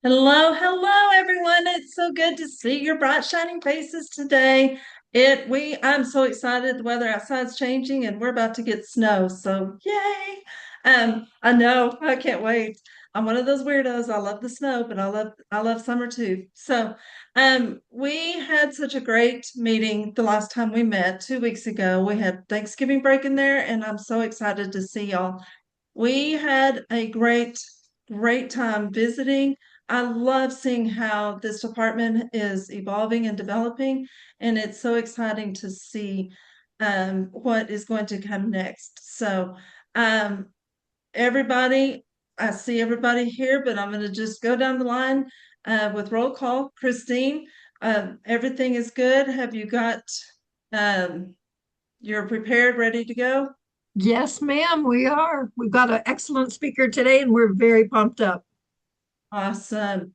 Hello, everyone. It's so good to see your bright, shining faces today. I'm so excited. The weather outside's changing, and we're about to get snow. So yay! I know. I can't wait. I'm one of those weirdos. I love the snow, but I love summer too. We had such a great meeting the last time we met 2 weeks ago. We had Thanksgiving break in there, and I'm so excited to see y'all. We had a great time visiting. I love seeing how this department is evolving and developing, and it's so exciting to see what is going to come next. Um, everybody, I see everybody here, but I'm going to just go down the line with roll call. Christine, everything is good. Have you got, um, you're prepared, ready to go? Yes, ma'am, we are. We've got an excellent speaker today and we're very pumped up. Awesome.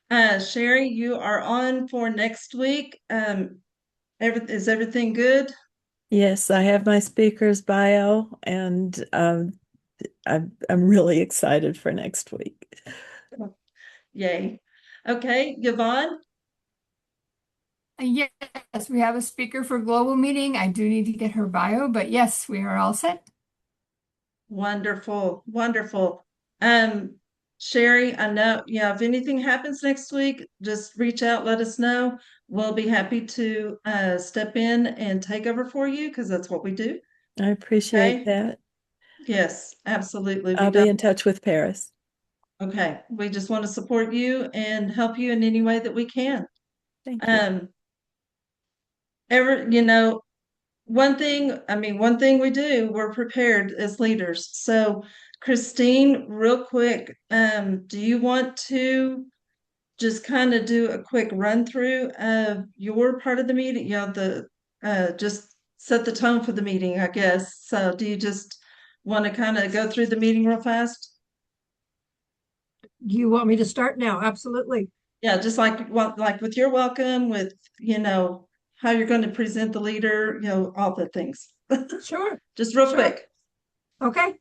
Sherry, you are on for next week. Is everything good? Yes, I have my speaker's bio and I'm really excited for next week. Yay. Okay, Yvonne, Yes, we have a speaker for global meeting. I do need to get her bio, but yes, we are all set. wonderful, wonderful. Um, Sherry, I know, yeah, if anything happens next week, just reach out, let us know. We'll be happy to step in and take over for you because that's what we do. I appreciate Okay. that. Yes, absolutely. We I'll don't. be in touch with Paris. Okay. We just want to support you and help you in any way that we can. Thank you. Um, you know, one thing we do, we're prepared as leaders. So, Christine, real quick, do you want to just kind of do a quick run through of your part of the meeting? Just set the tone for the meeting, I guess. So, do you just want to kind of go through the meeting real fast? Do you want me to start now? Absolutely. Yeah, just like with your welcome, with how you're going to present the leader, all the things. Sure, Just real sure. quick. Okay.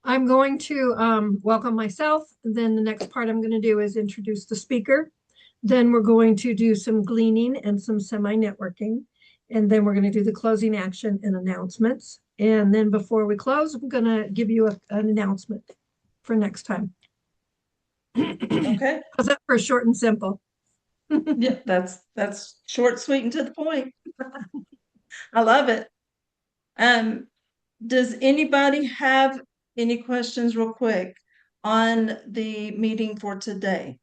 I'm going to welcome myself. Then the next part I'm going to do is introduce the speaker. Then we're going to do some gleaning and some semi-networking. And then we're going to do the closing action and announcements. And then before we close, I'm going to give you an announcement for next time. Okay. How's that for short and simple? Yeah, that's short, sweet, and to the point. I love it. Um, does anybody have any questions real quick on the meeting for today?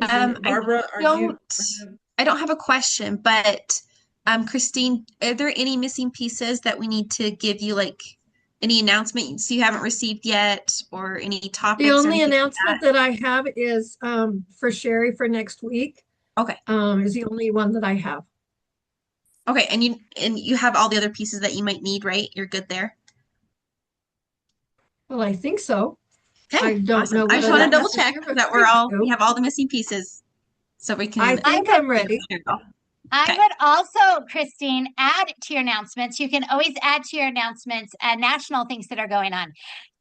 I Barbara, are you? don't I don't have a question, but Christine, are there any missing pieces that we need to give you, like any announcements you haven't received yet or any The topics or only anything like announcement that? that I have is for Sherry for next week, Okay. is the only one that I have. Okay, and you have all the other pieces that you might need, right? You're good there. Well, I think so. I Okay, don't awesome. know I just whether want to that double check necessarily, that there you we go. have all the missing pieces so we I can think I'm ready. I Okay. would also, Christine, add to your announcements. You can always add to your announcements national things that are going on.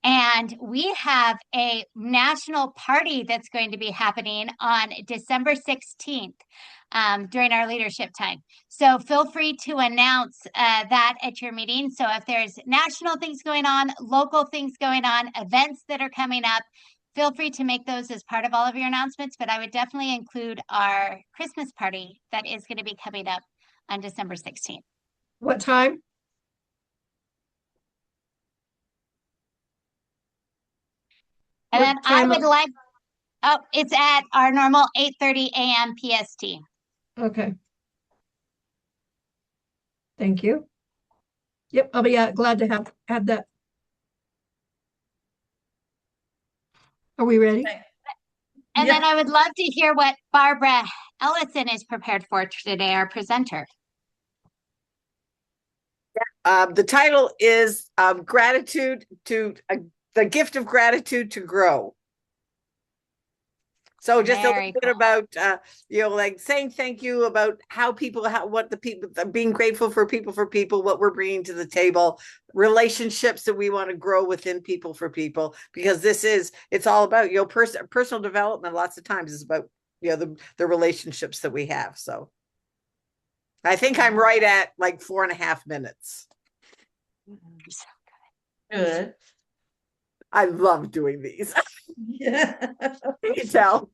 And we have a national party that's going to be happening on December 16th during our leadership time. So feel free to announce that at your meeting. So if there's national things going on, local things going on, events that are coming up, feel free to make those as part of all of your announcements, but I would definitely include our Christmas party that is going to be coming up on December 16th. What time? And then What I time? would like, oh, it's at our normal 8:30 a.m. PST. Okay, thank you. Yep, I'll be glad to have add that. Are we ready? Okay. And then Yeah. I would love to hear what Barbara Ellison is prepared for today, our presenter. The title is Gratitude to the Gift of Gratitude to Grow. So just a Very little bit cool. about, like saying thank you about what the people, being grateful for people, what we're bringing to the table, relationships that we want to grow within people for people, because it's all about, personal development. Lots of times is about, the relationships that we have. So I think I'm right at like 4.5 minutes. Good. I love doing these. Yeah. Can you tell?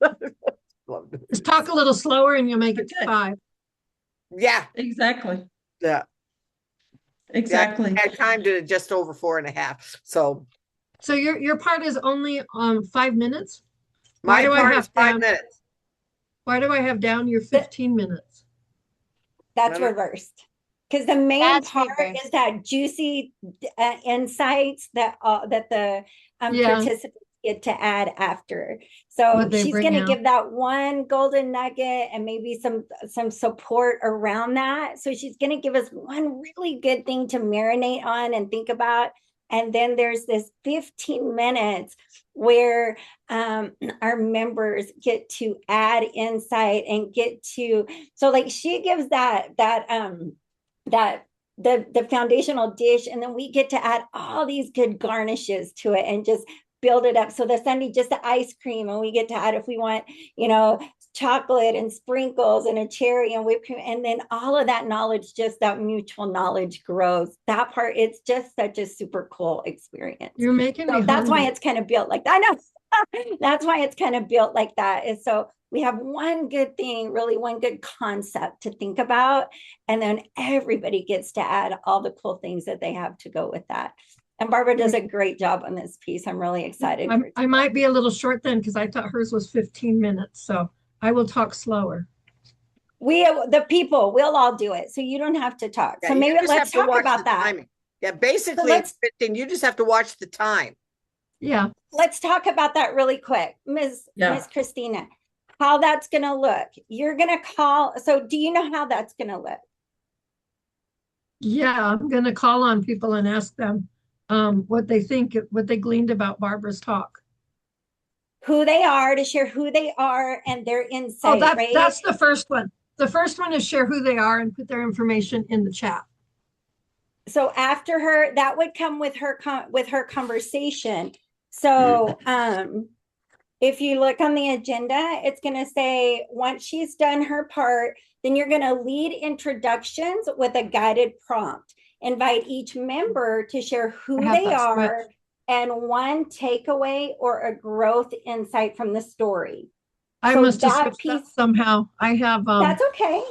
Love doing Just these. talk a little slower and you'll make it to Okay. 5. Yeah, Exactly. yeah. Exactly. I had time to just over 4.5. So So your part is only 5 minutes? my Why do I part have is 5 down- minutes. Why do I have down your 15 minutes? That's Remember? reversed. Because the main That's part reversed. is that juicy insights that the Yeah. participants get to add after. So What they she's bring going to out. give that one golden nugget and maybe some support around that. So she's going to give us one really good thing to marinate on and think about. And then there's this 15 minutes where our members get to add insight and get to, so like she gives the foundational dish, and then we get to add all these good garnishes to it and just build it up. So the Sunday, just the ice cream, and we get to add, if we want, chocolate and sprinkles and a cherry and whipped cream, and then all of that knowledge, just that mutual knowledge grows. That part, it's just such a super cool experience. You're making So me that's why hungry. it's kind of built like that. I know. That's why it's kind of built like that. And so we have one good thing, really one good concept to think about, and then everybody gets to add all the cool things that they have to go with that. And Barbara does a great job on this piece. I'm really excited. I might be a little short then because I thought hers was 15 minutes. So I will talk slower. The people, we'll all do it. So you don't have to talk. Yeah, So you maybe just let's have to talk watch about the that. timing. Yeah, basically, let's- Kristen, you just have to watch the time. Yeah. Let's talk about that really quick. Miss Christina, how that's going to look. You're going to call. So do you know how that's going to look? Yeah, I'm going to call on people and ask them what they think, what they gleaned about Barbara's talk. Who they are, to share who they are and their insight, Oh, right? that's the first one. The first one is share who they are and put their information in the chat. So after her, that would come with her conversation. So if you look on the agenda, it's going to say, once she's done her part, then you're going to lead introductions with a guided prompt. Invite each member to share who I have they that are script. and one takeaway or a growth insight from the story. I So must have that switched that piece- somehow. I have That's okay.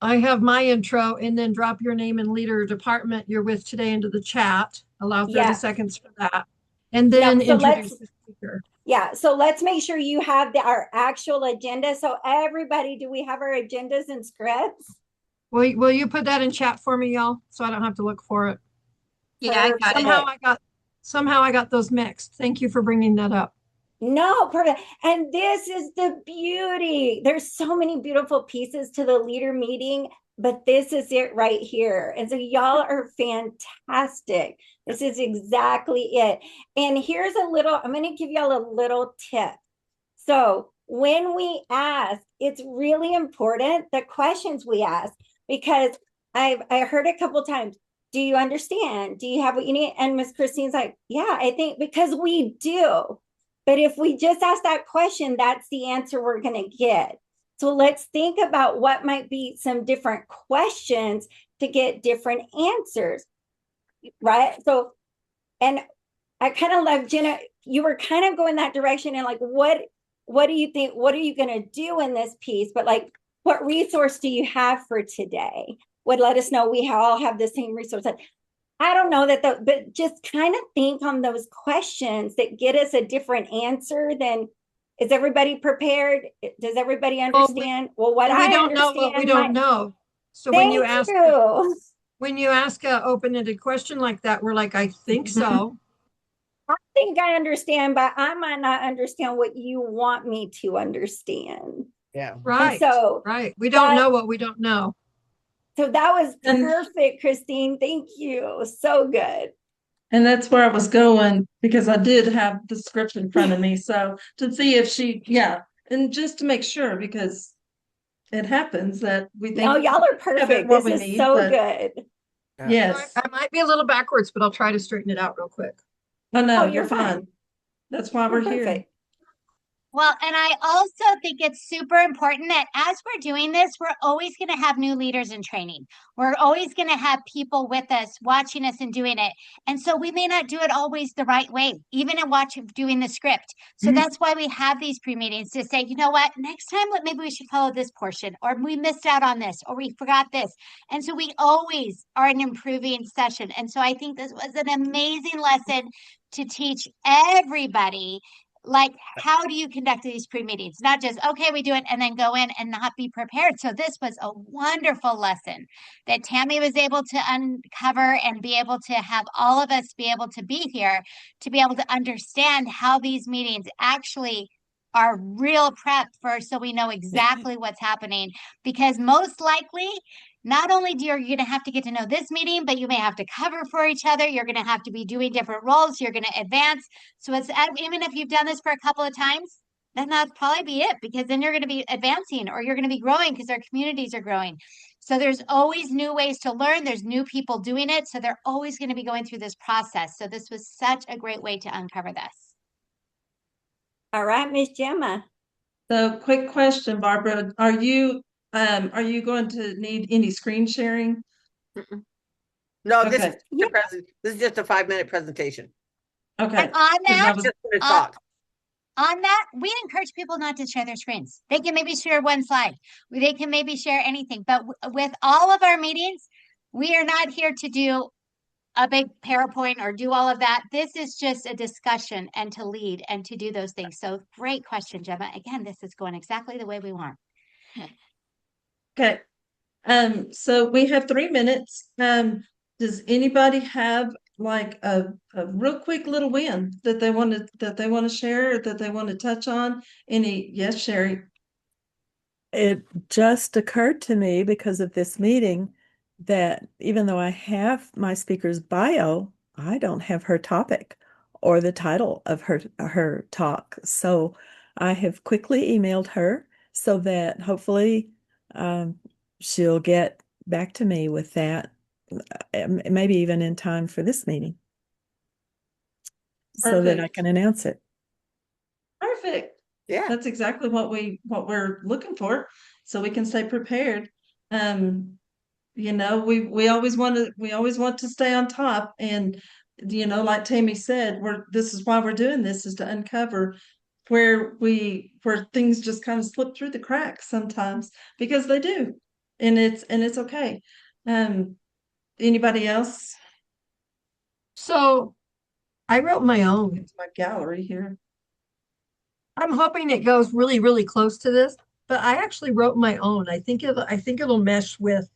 I have my intro and then drop your name and leader or department you're with today into the chat. Allow 30 Yeah. seconds for that. And then so introduce the speaker. Yeah, so let's make sure you have our actual agenda. So everybody, do we have our agendas and scripts? Will you put that in chat for me, y'all? So I don't have to look for it. Yeah, I got it. Somehow I got those mixed. Thank you for bringing that up. No, perfect. And this is the beauty. There's so many beautiful pieces to the leader meeting, but this is it right here. And so y'all are fantastic. This is exactly it. And here's I'm going to give y'all a little tip. So when we ask, it's really important the questions we ask, because I heard a couple times, do you understand? Do you have what you need? And Miss Christine's like, yeah, I think, because we do. But if we just ask that question, that's the answer we're going to get. So let's think about what might be some different questions to get different answers, right? So, and I kind of love, Jenna, you were kind of going that direction, and like, what do you think? What are you going to do in this piece? But like, what resource do you have for today? Would let us know. We all have the same resource. I don't know but just kind of think on those questions that get us a different answer. Then, is everybody prepared? Does everybody understand? Well, what we I don't know understand, what we don't know. So when you ask an open-ended question like that, we're like, I think so. I think I understand, but I might not understand what you want me to understand. Yeah. Right. So right. We don't know what we don't know. So that was perfect, Christine. Thank you. So good. And that's where I was going, because I did have the script in front of me. So to see if And just to make sure, because it happens that we think. No, y'all are we have perfect. what This we is need, so but good. Yeah. Yes. I might be a little backwards, but I'll try to straighten it out real quick. Oh, no, Oh, you're you're fine. fine. That's why You're we're here. perfect. Well, and I also think it's super important that as we're doing this, we're always going to have new leaders in training. We're always going to have people with us, watching us and doing it. And so we may not do it always the right way, even in doing the script. So that's why we have these pre-meetings to say, you know what, next time, maybe we should follow this portion, or we missed out on this, or we forgot this. And so we always are an improving session. And so I think this was an amazing lesson to teach everybody, like, how do you conduct these pre-meetings? Not just, okay, we do it and then go in and not be prepared. So this was a wonderful lesson that Tammy was able to uncover and be able to have all of us be able to be here to be able to understand how these meetings actually are real prep for, so we know exactly what's happening. Because most likely, not only you're going to have to get to know this meeting, but you may have to cover for each other. You're going to have to be doing different roles. You're going to advance. So it's, even if you've done this for a couple of times, then that'll probably be it, because then you're going to be advancing, or you're going to be growing because our communities are growing. So there's always new ways to learn. There's new people doing it. So they're always going to be going through this process. So this was such a great way to uncover this. All right, Miss Gemma. So quick question, Barbara, are you going to need any screen sharing? No, this Okay. is the this is just a 5-minute presentation. Okay. And on that, Just gonna talk. on that, we encourage people not to share their screens. They can maybe share one slide. They can maybe share anything. But with all of our meetings, we are not here to do a big PowerPoint or do all of that. This is just a discussion and to lead and to do those things. So great question, Gemma. Again, this is going exactly the way we want. Okay. So we have 3 minutes. Does anybody have like a real quick little win that they want to share, or that they want to touch on? Yes, Sherry. It just occurred to me because of this meeting that even though I have my speaker's bio, I don't have her topic or the title of her talk. So I have quickly emailed her so that hopefully she'll get back to me with that, maybe even in time for this meeting, so that I Perfect. can announce it. Perfect. Yeah. That's exactly what we're looking for, so we can stay prepared. You know, we always want to stay on top, and like Tammy said, this is why we're doing this, is to uncover where things just kind of slip through the cracks sometimes, because they do, and it's okay. Anybody else? So I wrote my own. It's my gallery here. I'm hoping it goes really, really close to this, but I actually wrote my own. I think it'll mesh with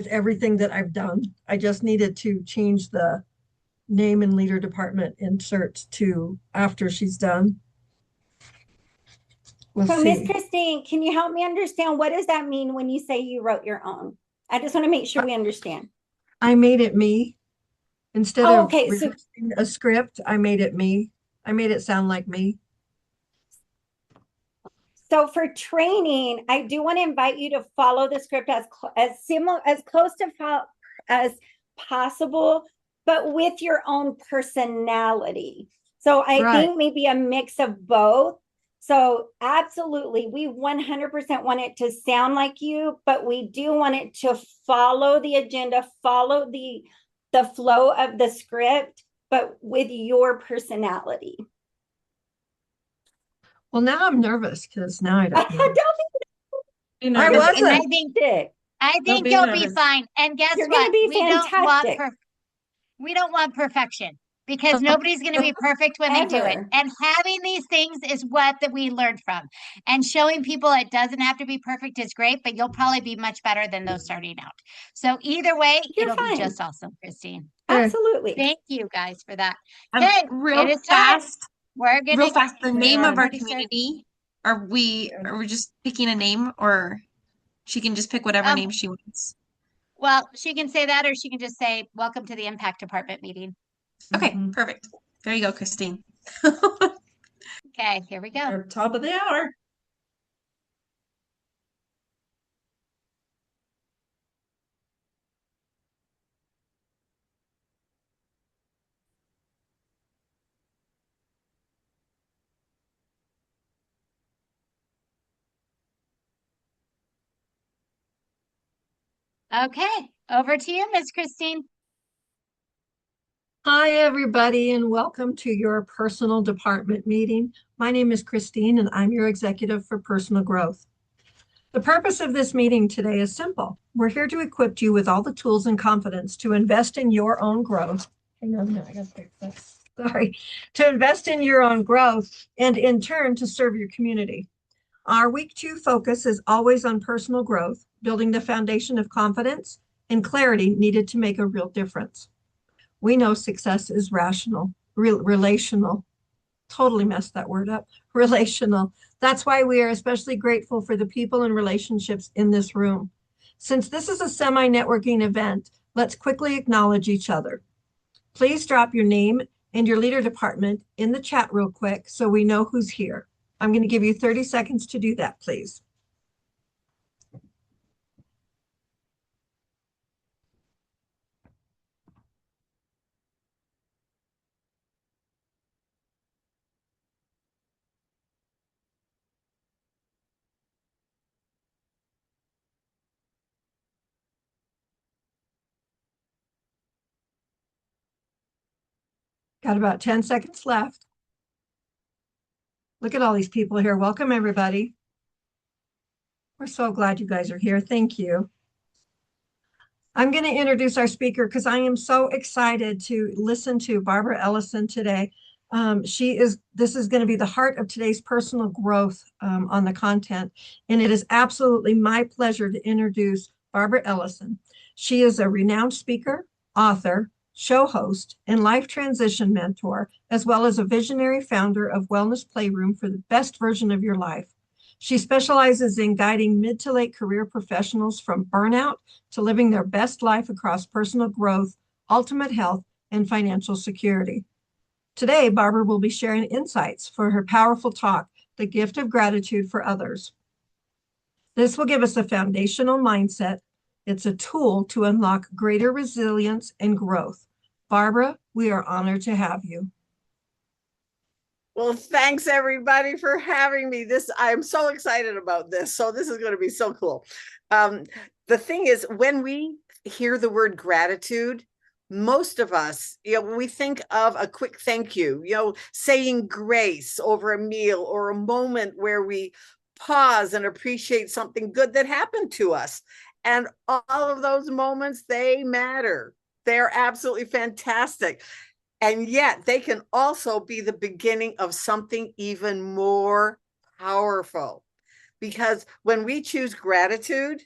everything that I've done. I just needed to change the name and leader department insert to after she's done. We'll So, Miss see. Christine, can you help me understand, what does that mean when you say you wrote your own? I just want to make sure we understand. I made it me. Instead Oh, of okay, so- rehearsing a script, I made it me. I made it sound like me. So for training, I do want to invite you to follow the script as close to as possible, but with your own personality. So I Right. think maybe a mix of both. So absolutely, we 100% want it to sound like you, but we do want it to follow the agenda, follow the flow of the script, but with your personality. Well, now I'm nervous because now I don't know. Don't You know, I this- wasn't. And I be think sick. be you'll be nervous. fine. And guess You're gonna what? be We don't want fantastic. we don't want perfection, because nobody's going to be perfect when they do it. Ever. And having these things is what that we learned from. And showing people it doesn't have to be perfect is great, but you'll probably be much better than those starting out. So either way, You're it'll fine. be just awesome, Christine. Absolutely. Thank you guys for that. Um, Okay, real it is time. fast, We're gonna real fast. The We name of our already started. community. Are we just picking a name, or she can just pick whatever name she wants? Well, she can say that, or she can just say, "Welcome to the Impact Department meeting." Okay, Mhm. perfect. There you go, Christine. Okay, here we go. We're top of the hour. Okay, over to you, Miss Christine. Hi, everybody, and welcome to your personal department meeting. My name is Christine, and I'm your executive for personal growth. The purpose of this meeting today is simple. We're here to equip you with all the tools and confidence to invest in your own growth. Hang on a minute, I gotta fix this. Sorry. To invest in your own growth and in turn to serve your community. Our week 2 focus is always on personal growth, building the foundation of confidence and clarity needed to make a real difference. We know success is relational. Totally messed that word up. Relational. That's why we are especially grateful for the people and relationships in this room. Since this is a semi-networking event, let's quickly acknowledge each other. Please drop your name and your leader department in the chat real quick so we know who's here. I'm going to give you 30 seconds to do that, please. Got about 10 seconds left. Look at all these people here. Welcome, everybody. We're so glad you guys are here. Thank you. I'm going to introduce our speaker because I am so excited to listen to Barbara Ellison today. This is going to be the heart of today's personal growth on the content. And it is absolutely my pleasure to introduce Barbara Ellison. She is a renowned speaker, author, show host, and life transition mentor, as well as a visionary founder of Wellness Playroom for the best version of your life. She specializes in guiding mid to late career professionals from burnout to living their best life across personal growth, ultimate health, and financial security. Today, Barbara will be sharing insights for her powerful talk, The Gift of Gratitude for Others. This will give us a foundational mindset. It's a tool to unlock greater resilience and growth. Barbara, we are honored to have you. Well, thanks everybody for having me. I'm so excited about this. So this is going to be so cool. The thing is, when we hear the word gratitude, most of us, when we think of a quick thank you, saying grace over a meal or a moment where we pause and appreciate something good that happened to us. And all of those moments, they matter. They're absolutely fantastic. And yet they can also be the beginning of something even more powerful. Because when we choose gratitude,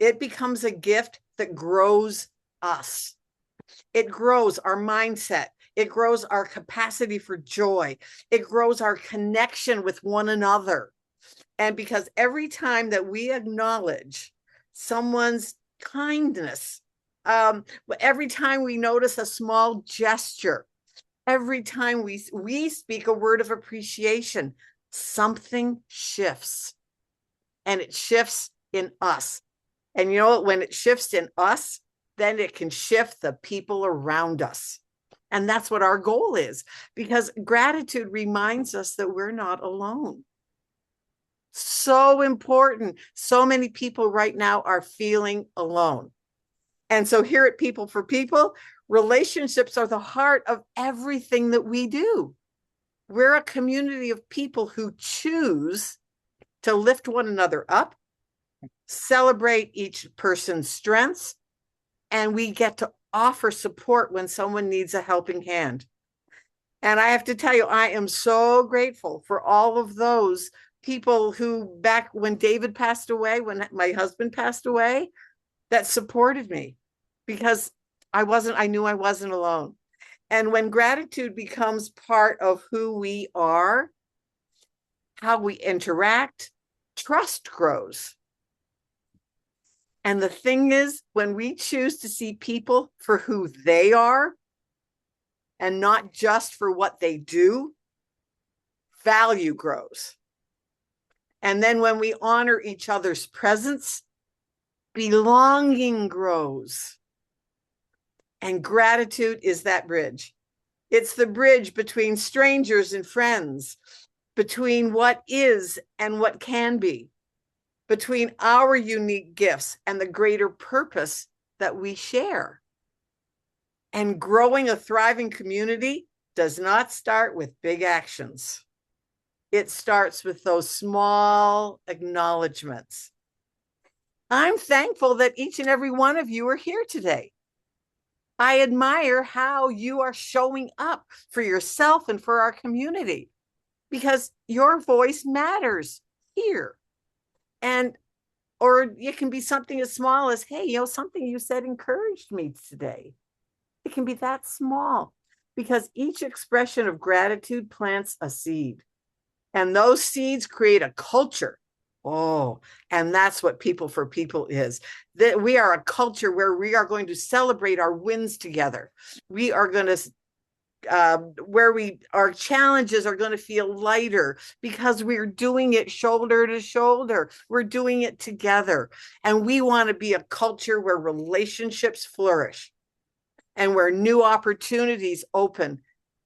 it becomes a gift that grows us. It grows our mindset. It grows our capacity for joy. It grows our connection with one another. And because every time that we acknowledge someone's kindness, every time we notice a small gesture, every time we speak a word of appreciation, something shifts. And it shifts in us. And you know what? When it shifts in us, then it can shift the people around us. And that's what our goal is, because gratitude reminds us that we're not alone. So important. So many people right now are feeling alone. And so here at People for People, relationships are the heart of everything that we do. We're a community of people who choose to lift one another up, celebrate each person's strengths, and we get to offer support when someone needs a helping hand. And I have to tell you, I am so grateful for all of those people who, back when David passed away, when my husband passed away, that supported me, because I knew I wasn't alone. And when gratitude becomes part of who we are, how we interact, trust grows. And the thing is, when we choose to see people for who they are and not just for what they do, value grows. And then when we honor each other's presence, belonging grows. And gratitude is that bridge. It's the bridge between strangers and friends, between what is and what can be, between our unique gifts and the greater purpose that we share. And growing a thriving community does not start with big actions. It starts with those small acknowledgments. I'm thankful that each and every one of you are here today. I admire how you are showing up for yourself and for our community, because your voice matters here. And, or it can be something as small as, hey, something you said encouraged me today. It can be that small, because each expression of gratitude plants a seed, and those seeds create a culture. Oh, and that's what People for People is. That we are a culture where we are going to celebrate our wins together. We are going to, our challenges are going to feel lighter because we're doing it shoulder to shoulder. We're doing it together. And we want to be a culture where relationships flourish and where new opportunities open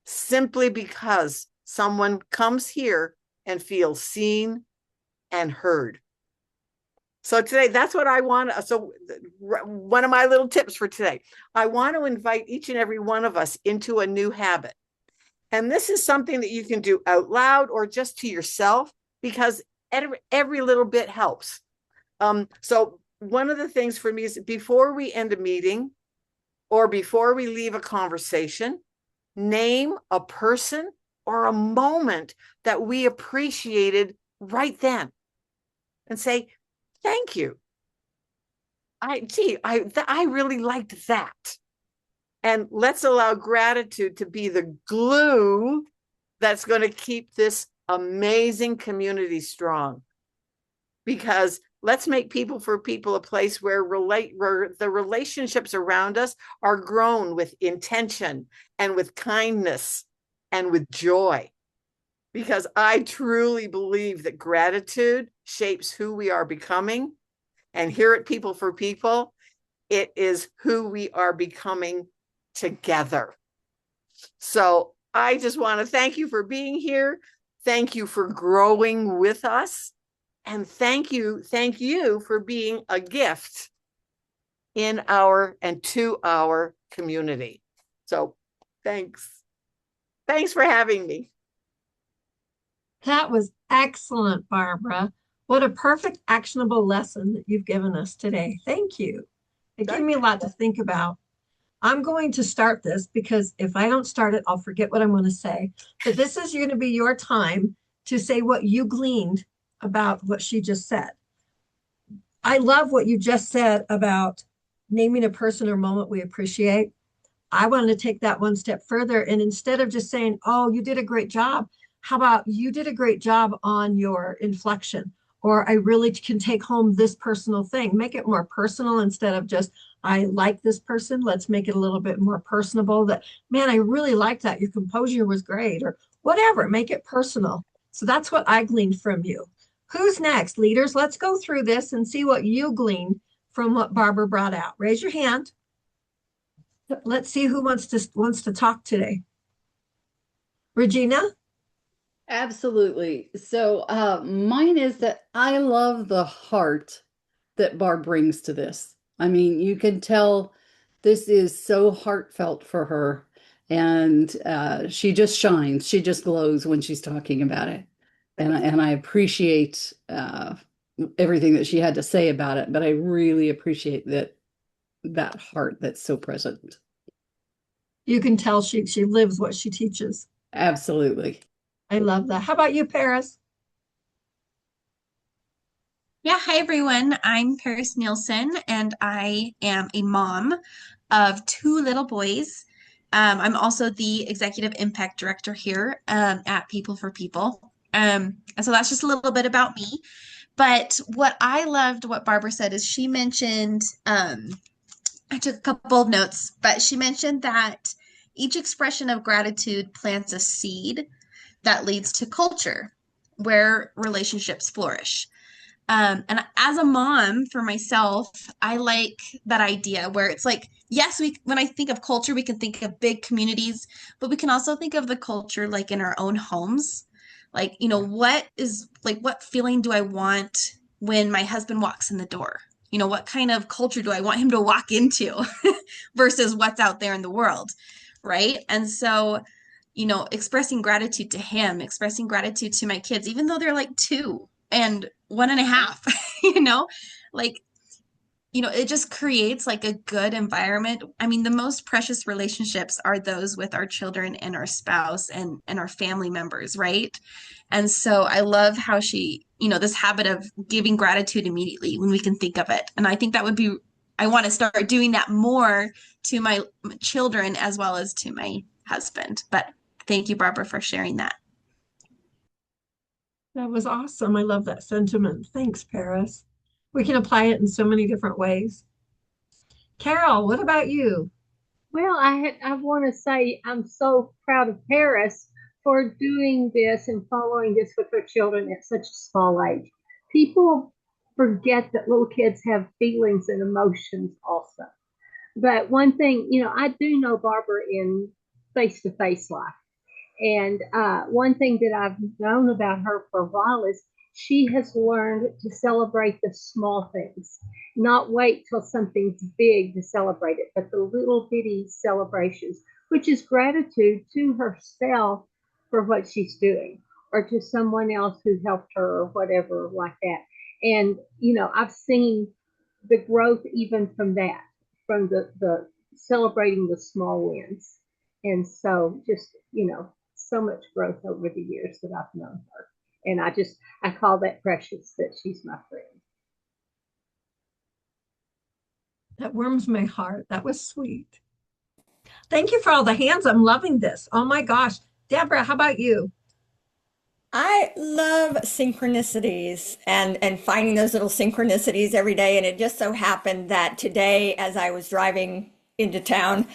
simply because someone comes here and feels seen and heard. So today, that's what I want. So one of my little tips for today, I want to invite each and every one of us into a new habit. And this is something that you can do out loud or just to yourself, because every little bit helps. So one of the things for me is before we end a meeting or before we leave a conversation, name a person or a moment that we appreciated right then. And say, thank you. I really liked that. And let's allow gratitude to be the glue that's going to keep this amazing community strong. Because let's make People for People a place where the relationships around us are grown with intention and with kindness and with joy. Because I truly believe that gratitude shapes who we are becoming. And here at People for People, it is who we are becoming together. So I just want to thank you for being here. Thank you for growing with us. And thank you for being a gift in our and to our community. So thanks. Thanks for having me. That was excellent, Barbara. What a perfect actionable lesson that you've given us today. Thank you. It gave me a lot to think about. I'm going to start this because if I don't start it, I'll forget what I'm going to say. But this is going to be your time to say what you gleaned about what she just said. I love what you just said about naming a person or moment we appreciate. I wanted to take that one step further. And instead of just saying, oh, you did a great job, how about you did a great job on your inflection? Or I really can take home this personal thing. Make it more personal instead of just, I like this person. Let's make it a little bit more personable that, man, I really like that. Your composure was great or whatever. Make it personal. So that's what I gleaned from you. Who's next, leaders? Let's go through this and see what you gleaned from what Barbara brought out. Raise your hand. Let's see who wants to talk today. Regina? Absolutely. So mine is that I love the heart that Barb brings to this. I mean, you can tell this is so heartfelt for her, and she just shines. She just glows when she's talking about it. And I appreciate everything that she had to say about it, but I really appreciate that heart that's so present. You can tell she lives what she teaches. Absolutely. I love that. How about you, Paris? Yeah, hi everyone. I'm Paris Nielsen, and I am a mom of 2 little boys. I'm also the Executive Impact Director here at People for People. And so that's just a little bit about me. But what I loved what Barbara said is she mentioned, I took a couple of notes, but she mentioned that each expression of gratitude plants a seed. that leads to culture where relationships flourish. And as a mom for myself, I like that idea where it's like, yes, when I think of culture, we can think of big communities, but we can also think of the culture like in our own homes. Like, what feeling do I want when my husband walks in the door? What kind of culture do I want him to walk into versus what's out there in the world, right? And so, expressing gratitude to him, expressing gratitude to my kids, even though they're like 2 and 1.5, like, it just creates like a good environment. I mean, the most precious relationships are those with our children and our spouse and our family members, right? And so I love how she, this habit of giving gratitude immediately when we can think of it. And I think I want to start doing that more to my children as well as to my husband. But thank you, Barbara, for sharing that. That was awesome. I love that sentiment. Thanks, Paris. We can apply it in so many different ways. Carol, what about you? Well, I want to say I'm so proud of Paris for doing this and following this with her children at such a small age. People forget that little kids have feelings and emotions also. But one thing, I do know Barbara in face-to-face life. And one thing that I've known about her for a while is she has learned to celebrate the small things, not wait till something's big to celebrate it, but the little bitty celebrations, which is gratitude to herself for what she's doing or to someone else who helped her or whatever like that. And, I've seen the growth even from that, from the celebrating the small wins. And so just, so much growth over the years that I've known her. And I call that precious, that she's my friend. That warms my heart. That was sweet. Thank you for all the hands. I'm loving this. Oh my gosh. Deborah, how about you? I love synchronicities and finding those little synchronicities every day. And it just so happened that today, as I was driving into town,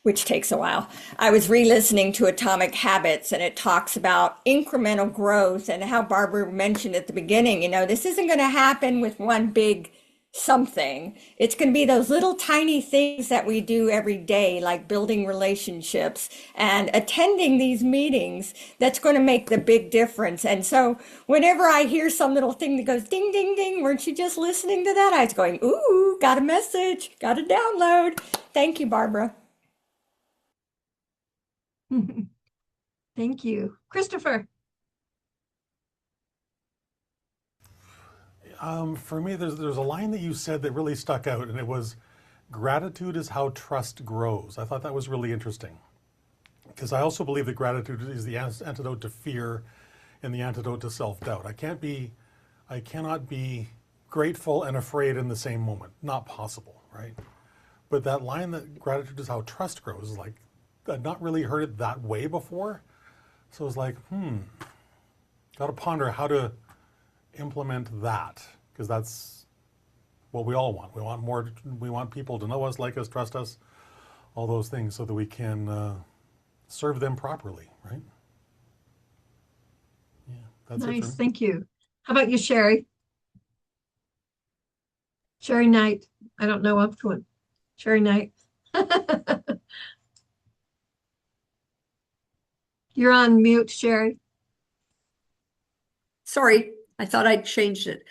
which takes a while, I was re-listening to Atomic Habits, and it talks about incremental growth and how Barbara mentioned at the beginning, this isn't going to happen with one big something. It's going to be those little tiny things that we do every day, like building relationships and attending these meetings, that's going to make the big difference. And so whenever I hear some little thing that goes ding, ding, ding, weren't you just listening to that? I was going, ooh, got a message, got a download. Thank you, Barbara. Thank you. Christopher. For me, there's a line that you said that really stuck out, and it was, gratitude is how trust grows. I thought that was really interesting, because I also believe that gratitude is the antidote to fear and the antidote to self-doubt. I cannot be grateful and afraid in the same moment. Not possible, right? But that line that gratitude is how trust grows is like, I'd not really heard it that way before. So I was like, got to ponder how to implement that, because that's what we all want. We want people to know us, like us, trust us, all those things, so that we can serve them properly, right? Yeah, that's it. Nice, thank you. How about you, Sherry? Sherry Knight. I don't know up to it. Sherry Knight. You're on mute, Sherry. Sorry, I thought I'd changed it.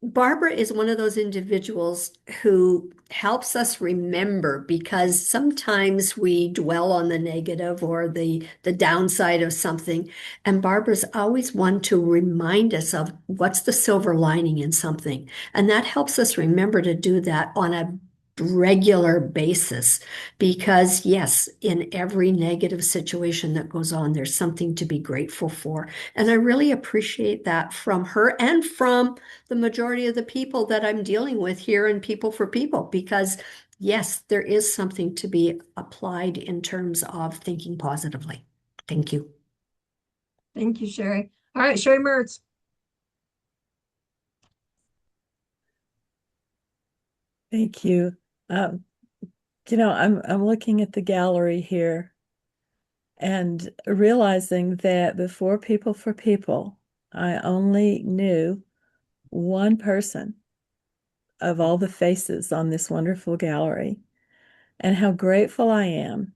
Barbara is one of those individuals who helps us remember, because sometimes we dwell on the negative or the downside of something. And Barbara's always one to remind us of what's the silver lining in something. And that helps us remember to do that on a regular basis, because yes, in every negative situation that goes on, there's something to be grateful for. And I really appreciate that from her and from the majority of the people that I'm dealing with here in People for People, because yes, there is something to be applied in terms of thinking positively. Thank you. Thank you, Sherry. All right, Sherry Mertz. Thank you. I'm looking at the gallery here, and realizing that before People for People, I only knew one person of all the faces on this wonderful gallery, and how grateful I am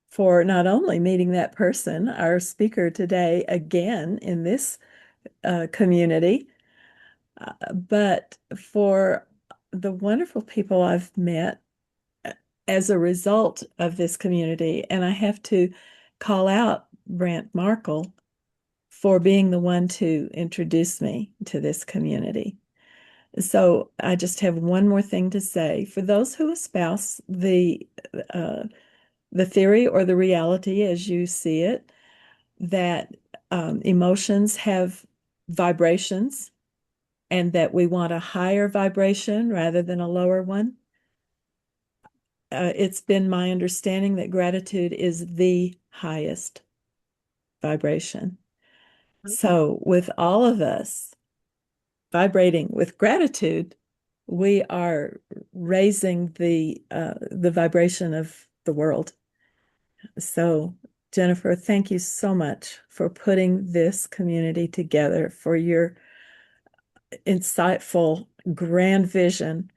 for not only meeting that person, our speaker today again in this community, but for the wonderful people I've met as a result of this community. And I have to call out Brant Markle for being the one to introduce me to this community. So I just have one more thing to say. For those who espouse the theory or the reality as you see it, that emotions have vibrations and that we want a higher vibration rather than a lower one, it's been my understanding that gratitude is the highest vibration. So with all of us vibrating with gratitude, we are raising the vibration of the world. So Jennifer, thank you so much for putting this community together, for your insightful, grand vision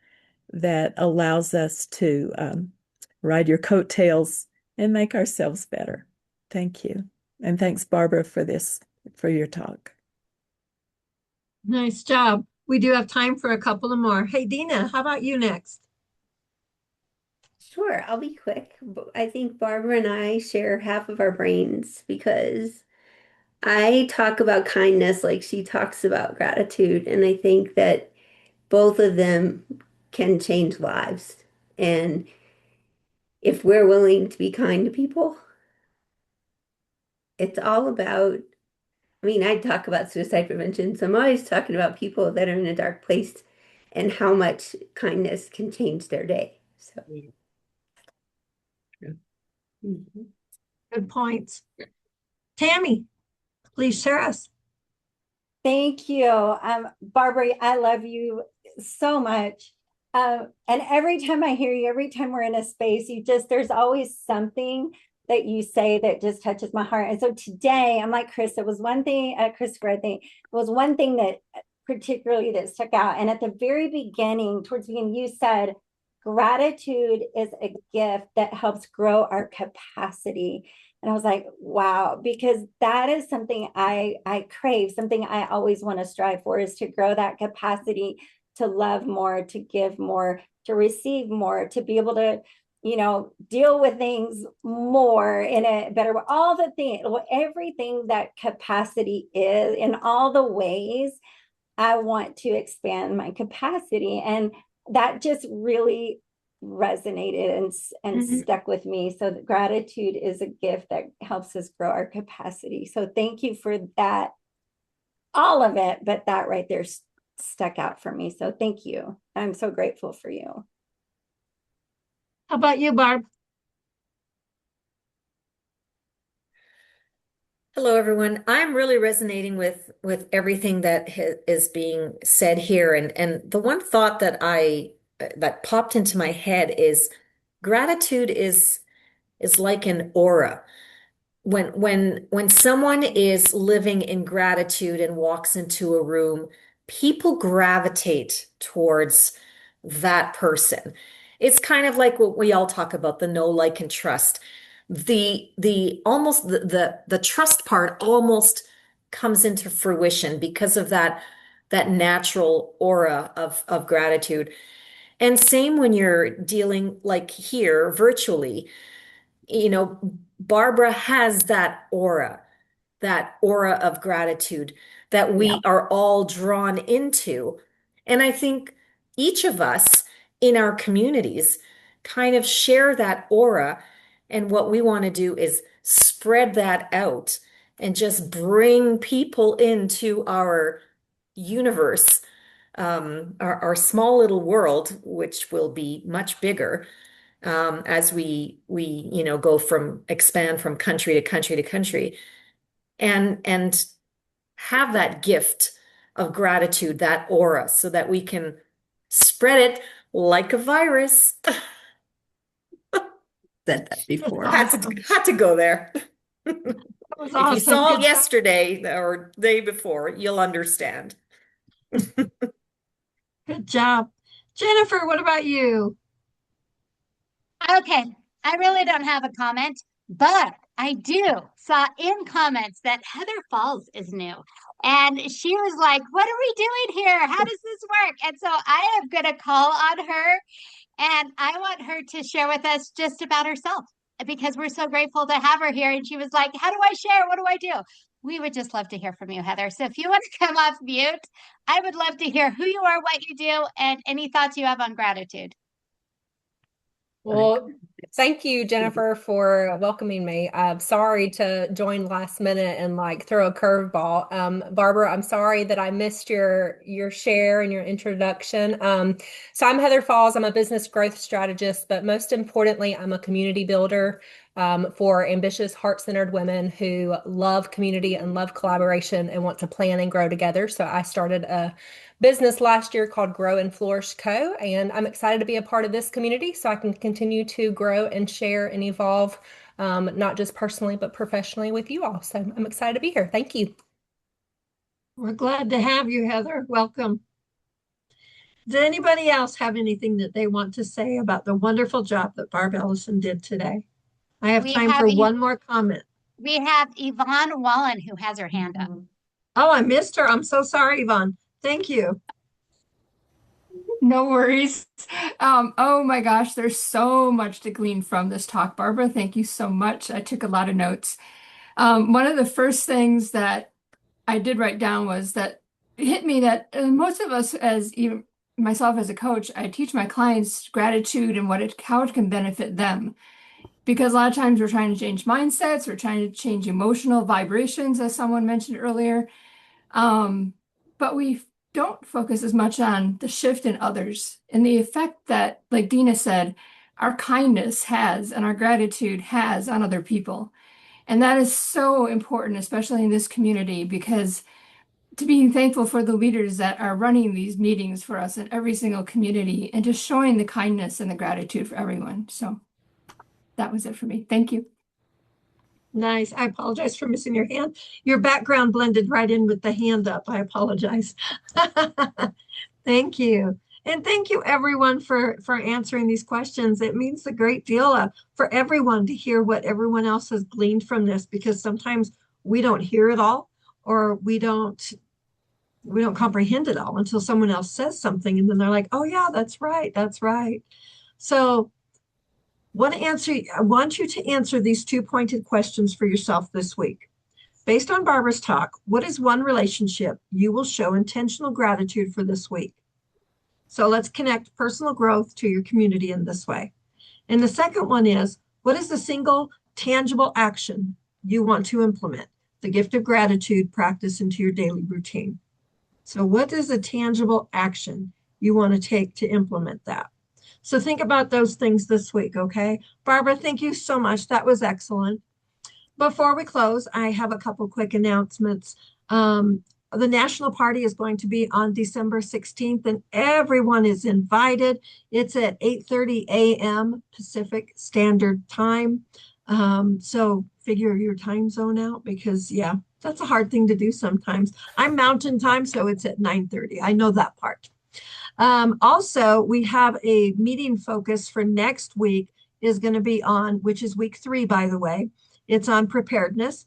that allows us to ride your coattails and make ourselves better. Thank you. And thanks, Barbara, for your talk. Nice job. We do have time for a couple of more. Hey, Dina, how about you next? Sure, I'll be quick. I think Barbara and I share half of our brains because I talk about kindness like she talks about gratitude. And I think that both of them can change lives. And if we're willing to be kind to people, it's all about, I mean, I talk about suicide prevention, so I'm always talking about people that are in a dark place and how much kindness can change their day. So. Good points. Tammy, please share us. Thank you. Barbara, I love you so much. And every time I hear you, every time we're in a space, there's always something that you say that just touches my heart. And so today, I'm like Chris, it was one thing, Christopher, I think, it was one thing that particularly that stuck out. And at the very beginning, towards the beginning, you said, gratitude is a gift that helps grow our capacity. And I was like, wow, because that is something I crave, something I always want to strive for, is to grow that capacity to love more, to give more, to receive more, to be able to, deal with things more in a better way. All the things, everything that capacity is, in all the ways I want to expand my capacity. And that just really resonated and stuck with me. So gratitude is a gift that helps us grow our capacity. So thank you for that, all of it, but that right there stuck out for me. So thank you. I'm so grateful for you. How about you, Barb? Hello, everyone. I'm really resonating with everything that is being said here, and the one thought that popped into my head is gratitude is like an aura. When someone is living in gratitude and walks into a room, people gravitate towards that person. It's kind of like what we all talk about, the know, like, and trust. The almost the trust part almost comes into fruition because of that natural aura of gratitude. And same when you're dealing like here virtually, Barbara has that aura of gratitude that we are all drawn into. And I think each of us in our communities kind of share that aura. And what we want to do is spread that out and just bring people into our universe, our small little world, which will be much bigger as we expand from country to country to country, and have that gift of gratitude, that aura, so that we can spread it like a virus. Said that before. Had to go there. was If you awesome. saw Good it job. yesterday or day before, you'll understand. Good job. Jennifer, what about you? Okay, I really don't have a comment, but I do saw in comments that Heather Falls is new. And she was like, "What are we doing here? How does this work?" And so I am going to call on her and I want her to share with us just about herself because we're so grateful to have her here. And she was like, "How do I share? What do I do?" We would just love to hear from you, Heather. So if you want to come off mute, I would love to hear who you are, what you do, and any thoughts you have on gratitude. Well, thank you, Jennifer, for welcoming me. I'm sorry to join last minute and like throw a curveball. Barbara, I'm sorry that I missed your share and your introduction. So I'm Heather Falls. I'm a business growth strategist, but most importantly, I'm a community builder for ambitious, heart-centered women who love community and love collaboration and want to plan and grow together. So I started a business last year called Grow and Flourish Co. And I'm excited to be a part of this community so I can continue to grow and share and evolve, not just personally, but professionally with you all. So I'm excited to be here. Thank you. We're glad to have you, Heather. Welcome. Does anybody else have anything that they want to say about the wonderful job that Barb Ellison did today? I have time for one more comment. We have Yvonne Wallen who has her hand up. Oh, I missed her. I'm so sorry, Yvonne. Thank you. No worries. Oh my gosh, there's so much to glean from this talk, Barbara. Thank you so much. I took a lot of notes. One of the first things that I did write down was that it hit me that most of us, as even myself as a coach, I teach my clients gratitude and how it can benefit them. Because a lot of times we're trying to change mindsets, we're trying to change emotional vibrations, as someone mentioned earlier. But we don't focus as much on the shift in others and the effect that, like Dina said, our kindness has and our gratitude has on other people. And that is so important, especially in this community, because to being thankful for the leaders that are running these meetings for us in every single community and just showing the kindness and the gratitude for everyone. So that was it for me. Thank you. Nice. I apologize for missing your hand. Your background blended right in with the hand up. I apologize. Thank you. And thank you everyone for answering these questions. It means a great deal for everyone to hear what everyone else has gleaned from this, because sometimes we don't hear it all, or we don't comprehend it all until someone else says something, and then they're like, "Oh yeah, that's right. That's right." So I want you to answer these two pointed questions for yourself this week. Based on Barbara's talk, what is one relationship you will show intentional gratitude for this week? So let's connect personal growth to your community in this way. And the second one is, what is the single tangible action you want to implement the gift of gratitude practice into your daily routine? So what is a tangible action you want to take to implement that? So think about those things this week, okay? Barbara, thank you so much. That was excellent. Before we close, I have a couple quick announcements. The National Party is going to be on December 16th, and everyone is invited. It's at 8:30 a.m. Pacific Standard Time. So figure your time zone out, because, yeah, that's a hard thing to do sometimes. I'm Mountain Time, so it's at 9:30. I know that part. Also, we have a meeting focus for next week is going to be on, which is week 3, by the way. It's on preparedness.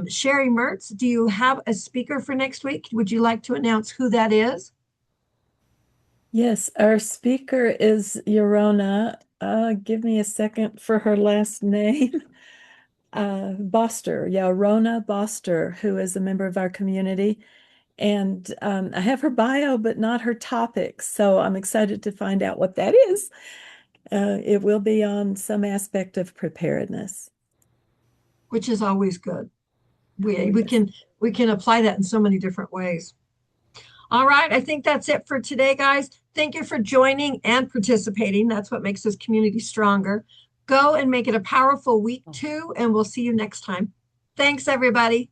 Sherry Mertz, do you have a speaker for next week? Would you like to announce who that is? Yes, our speaker is Yorona. Give me a second for her last name. Boster, Yorona Boster, who is a member of our community. And I have her bio, but not her topic. So I'm excited to find out what that is. It will be on some aspect of preparedness, which is always good. We can apply that in so many different ways. All right, I think that's it for today, guys. Thank you for joining and participating. That's what makes this community stronger. Go and make it a powerful week 2, and we'll see you next time. Thanks, everybody.